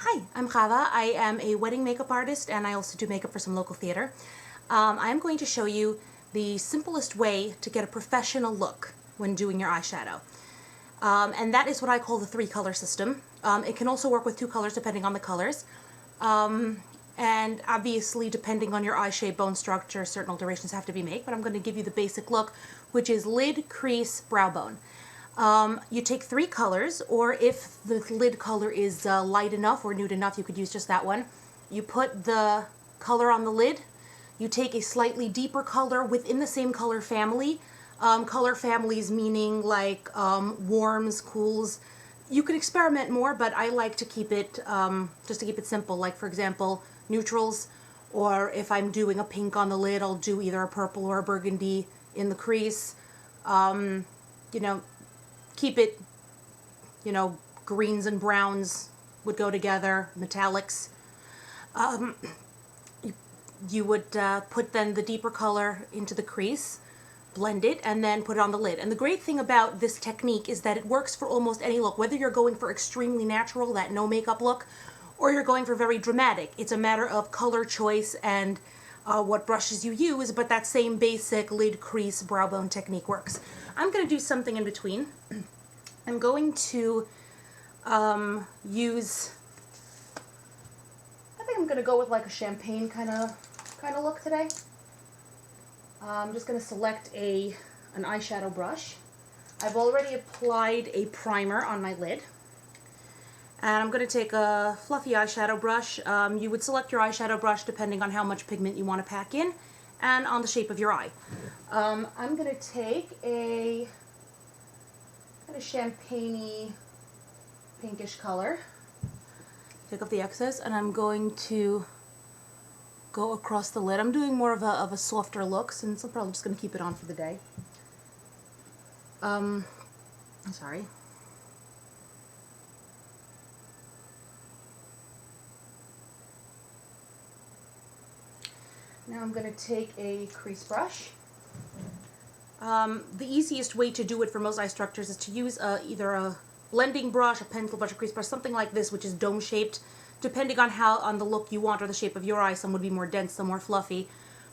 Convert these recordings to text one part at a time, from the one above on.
Hi, I'm Chava. I am a wedding makeup artist and I also do makeup for some local theater. I'm going to show you the simplest way to get a professional look when doing your eyeshadow. And that is what I call the 3-color system. It can also work with 2 colors depending on the colors. And obviously depending on your eye shape, bone structure, certain alterations have to be made, but I'm going to give you the basic look, which is lid, crease, brow bone. You take 3 colors, or if the lid color is light enough or nude enough, you could use just that one. You put the color on the lid. You take a slightly deeper color within the same color family. Color families meaning like warms, cools. You could experiment more, but I like to keep it, just to keep it simple. Like for example, neutrals, or if I'm doing a pink on the lid, I'll do either a purple or a burgundy in the crease. You know, keep it, greens and browns would go together, metallics. You would put then the deeper color into the crease, blend it, and then put it on the lid. And the great thing about this technique is that it works for almost any look, whether you're going for extremely natural, that no makeup look, or you're going for very dramatic. It's a matter of color choice and what brushes you use, but that same basic lid, crease, brow bone technique works. I'm going to do something in between. I'm going to use, I think I'm going to go with like a champagne kind of look today. I'm just going to select an eyeshadow brush. I've already applied a primer on my lid. And I'm going to take a fluffy eyeshadow brush. You would select your eyeshadow brush depending on how much pigment you want to pack in and on the shape of your eye. I'm going to take a kind of champagne-y pinkish color. Take off the excess, and I'm going to go across the lid. I'm doing more of a softer look since I'm probably just going to keep it on for the day. I'm sorry. Now I'm going to take a crease brush. The easiest way to do it for most eye structures is to use either a blending brush, a pencil brush, a crease brush, something like this, which is dome-shaped. Depending on the look you want or the shape of your eye, some would be more dense, some more fluffy,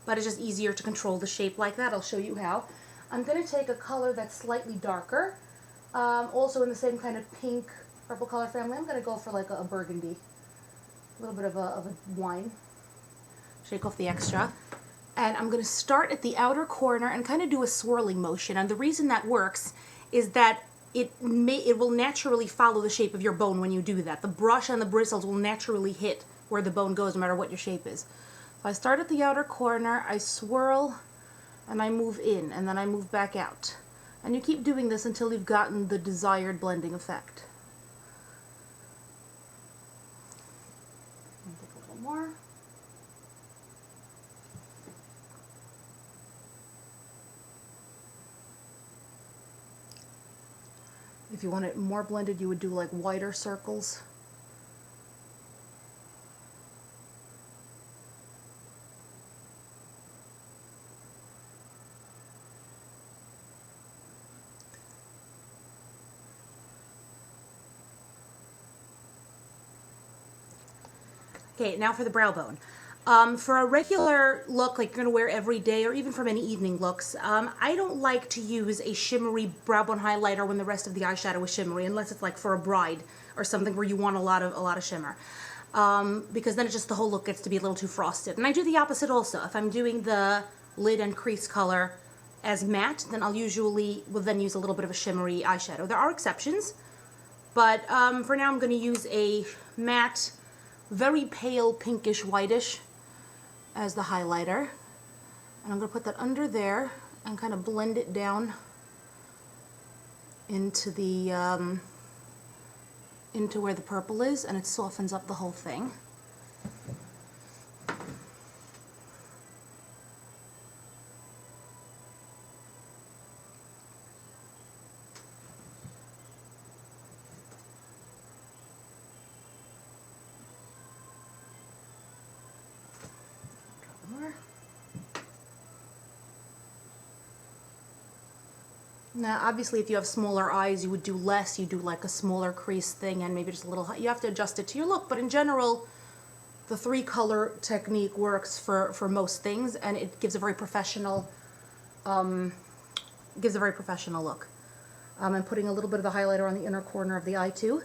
but it's just easier to control the shape like that. I'll show you how. I'm going to take a color that's slightly darker, also in the same kind of pink, purple color family. I'm going to go for like a burgundy, a little bit of a wine. Shake off the extra. And I'm going to start at the outer corner and kind of do a swirling motion. And the reason that works is that it will naturally follow the shape of your bone when you do that. The brush and the bristles will naturally hit where the bone goes no matter what your shape is. So I start at the outer corner, I swirl, and I move in, and then I move back out. And you keep doing this until you've gotten the desired blending effect. Take a little more. If you want it more blended, you would do like wider circles. Okay, now for the brow bone. For a regular look, like you're going to wear every day, or even for many evening looks, I don't like to use a shimmery brow bone highlighter when the rest of the eyeshadow is shimmery, unless it's like for a bride or something where you want a lot of shimmer. Because then the whole look gets to be a little too frosted. And I do the opposite also. If I'm doing the lid and crease color as matte, then I'll usually will then use a little bit of a shimmery eyeshadow. There are exceptions, but for now I'm going to use a matte, very pale pinkish whitish as the highlighter, and I'm going to put that under there and kind of blend it down into the into where the purple is, and it softens up the whole thing. Now, obviously, if you have smaller eyes, you would do less. You do like a smaller crease thing and maybe just a little, you have to adjust it to your look. But in general, the 3-color technique works for most things, and it gives a very professional, look. I'm putting a little bit of the highlighter on the inner corner of the eye too.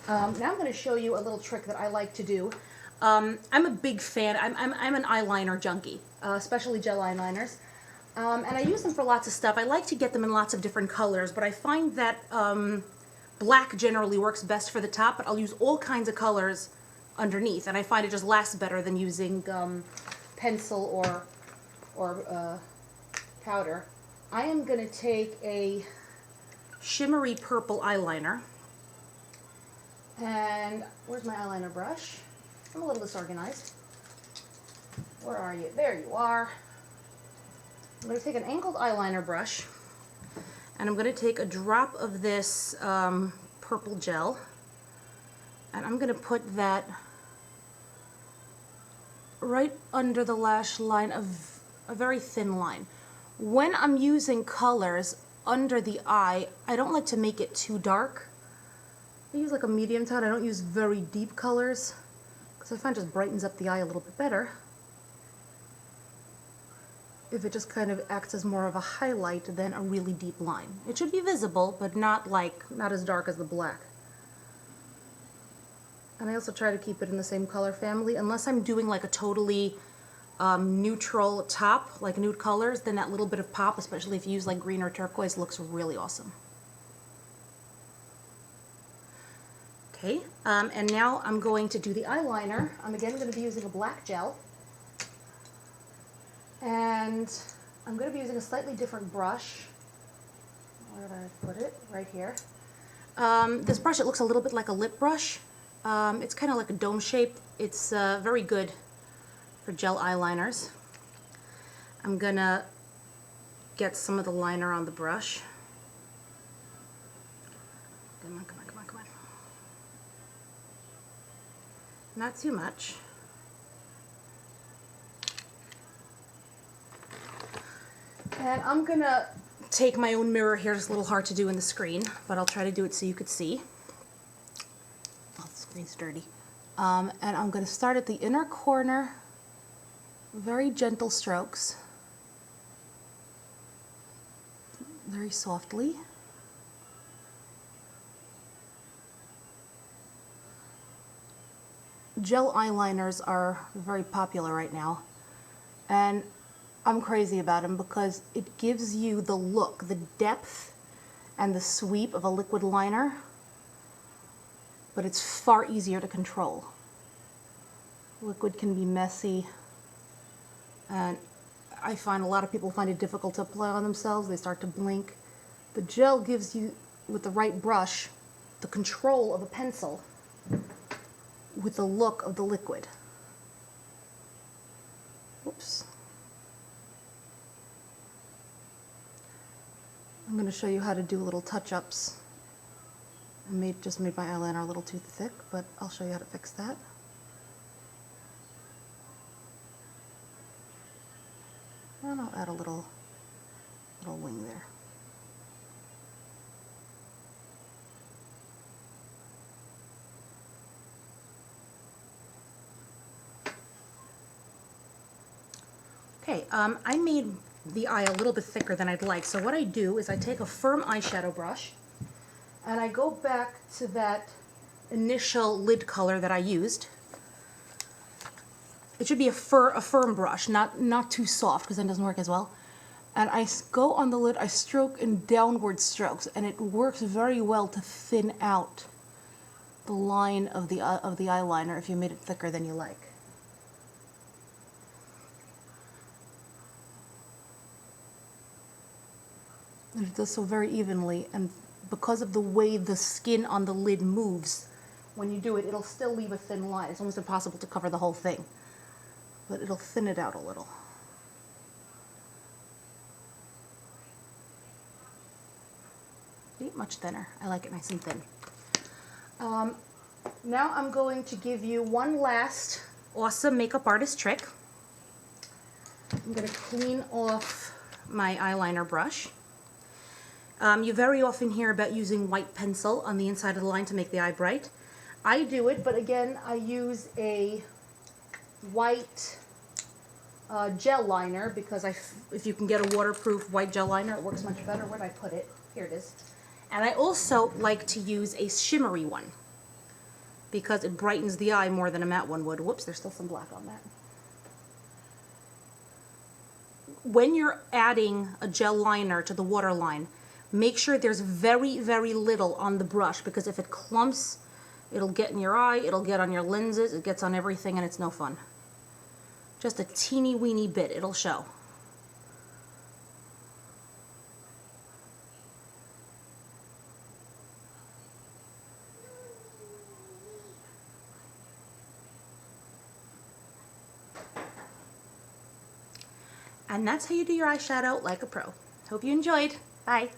Now I'm going to show you a little trick that I like to do. I'm a big fan. I'm an eyeliner junkie, especially gel eyeliners. And I use them for lots of stuff. I like to get them in lots of different colors, but I find that black generally works best for the top, but I'll use all kinds of colors underneath, and I find it just lasts better than using pencil or powder. I am going to take a shimmery purple eyeliner, and where's my eyeliner brush? I'm a little disorganized. Where are you? There you are. I'm going to take an angled eyeliner brush, and I'm going to take a drop of this purple gel, and I'm going to put that right under the lash line of a very thin line. When I'm using colors under the eye, I don't like to make it too dark. I use like a medium tone. I don't use very deep colors because I find it just brightens up the eye a little bit better if it just kind of acts as more of a highlight than a really deep line. It should be visible, but not as dark as the black. And I also try to keep it in the same color family. Unless I'm doing like a totally neutral top, like nude colors, then that little bit of pop, especially if you use like green or turquoise, looks really awesome. Okay, and now I'm going to do the eyeliner. I'm again going to be using a black gel. And I'm going to be using a slightly different brush. Where did I put it? Right here. This brush, it looks a little bit like a lip brush. It's kind of like a dome shape. It's very good for gel eyeliners. I'm gonna get some of the liner on the brush. Come on, come on, come on, come on. Not too much. And I'm gonna take my own mirror here. It's a little hard to do in the screen, but I'll try to do it so you could see. Screen's dirty. And I'm going to start at the inner corner, very gentle strokes, very softly. Gel eyeliners are very popular right now, and I'm crazy about them because it gives you the look, the depth, and the sweep of a liquid liner, but it's far easier to control. Liquid can be messy, and I find a lot of people find it difficult to apply on themselves. They start to blink. The gel gives you, with the right brush, the control of a pencil with the look of the liquid. Oops. I'm going to show you how to do little touch-ups. I just made my eyeliner a little too thick, but I'll show you how to fix that. And I'll add a little wing there. Okay, I made the eye a little bit thicker than I'd like, so what I do is I take a firm eyeshadow brush and I go back to that initial lid color that I used. It should be a firm brush, not too soft, because then it doesn't work as well. And I go on the lid, I stroke in downward strokes, and it works very well to thin out the line of the eyeliner if you made it thicker than you like. And it does so very evenly, and because of the way the skin on the lid moves, when you do it, it'll still leave a thin line. It's almost impossible to cover the whole thing, but it'll thin it out a little. See, much thinner. I like it nice and thin. Now I'm going to give you one last awesome makeup artist trick. I'm going to clean off my eyeliner brush. You very often hear about using white pencil on the inside of the line to make the eye bright. I do it, but again, I use a white gel liner because if you can get a waterproof white gel liner, it works much better. Where did I put it? Here it is. And I also like to use a shimmery one because it brightens the eye more than a matte one would. Whoops, there's still some black on that. When you're adding a gel liner to the waterline, make sure there's very, very little on the brush, because if it clumps, it'll get in your eye, it'll get on your lenses, it gets on everything, and it's no fun. Just a teeny weeny bit, it'll show. And that's how you do your eyeshadow like a pro. Hope you enjoyed. Bye.